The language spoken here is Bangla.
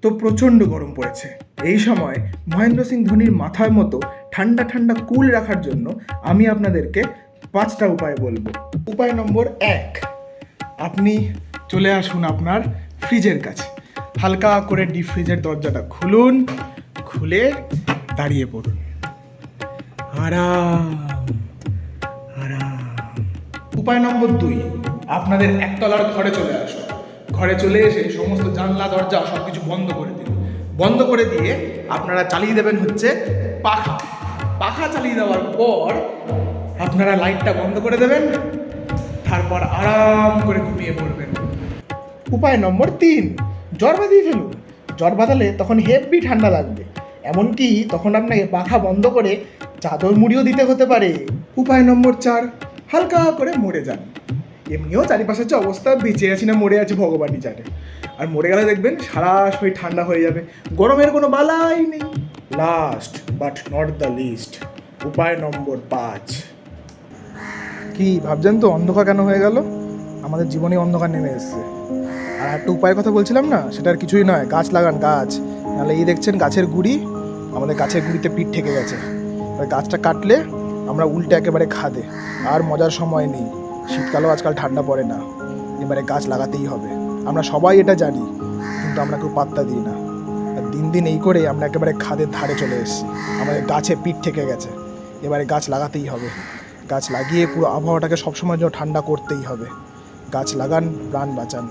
তো প্রচণ্ড গরম পড়েছে। এই সময় মহেন্দ্র সিং ধোনির মাথার মতো ঠান্ডা ঠান্ডা কুল রাখার জন্য আমি আপনাদেরকে 5টা উপায় বলবো। উপায় নম্বর 1, আপনি চলে আসুন আপনার ফ্রিজের কাছে, হালকা করে ডিপ ফ্রিজের দরজাটা খুলুন, খুলে দাঁড়িয়ে পড়ুন, আরাম আরাম। উপায় নম্বর 2, আপনাদের একতলার ঘরে চলে আসুন। ঘরে চলে এসে সমস্ত জানলা দরজা সব কিছু বন্ধ করে দিন। বন্ধ করে দিয়ে আপনারা চালিয়ে দেবেন হচ্ছে পাখা। পাখা চালিয়ে দেওয়ার পর আপনারা লাইটটা বন্ধ করে দেবেন, তারপর আরাম করে ঘুমিয়ে পড়বেন। উপায় নম্বর 3, জ্বর বাঁধিয়ে ফেলুন। জ্বর বাঁধালে তখন হেভি ঠান্ডা লাগবে, এমনকি তখন আপনাকে পাখা বন্ধ করে চাদর মুড়িও দিতে হতে পারে। উপায় নম্বর 4, হালকা করে মরে যান। এমনিও চারিপাশের যে অবস্থা, বেঁচে আছি না মরে আছি ভগবানই জানে। আর মরে গেলে দেখবেন সারা শরীর ঠান্ডা হয়ে যাবে, গরমের কোনো বালাই নেই। Last but not the least, উপায় নম্বর 5। কি ভাবছেন তো অন্ধকার কেন হয়ে গেল? আমাদের জীবনে অন্ধকার নেমে এসছে। আর একটা উপায়ের কথা বলছিলাম না, সেটা আর কিছুই নয়, গাছ লাগান গাছ। নাহলে এই দেখছেন গাছের গুড়ি, আমাদের গাছের গুড়িতে পিঠ ঠেকে গেছে। এবার গাছটা কাটলে আমরা উল্টে একেবারে খাদে, আর মজার সময় নেই। শীতকালেও আজকাল ঠান্ডা পড়ে না, এবারে গাছ লাগাতেই হবে। আমরা সবাই এটা জানি, কিন্তু আমরা কেউ পাত্তা দিই না। আর দিন দিন এই করে আমরা একেবারে খাদের ধারে চলে এসেছি, আমাদের গাছে পিঠ ঠেকে গেছে। এবারে গাছ লাগাতেই হবে, গাছ লাগিয়ে পুরো আবহাওয়াটাকে সবসময় জন্য ঠান্ডা করতেই হবে। গাছ লাগান, প্রাণ বাঁচান।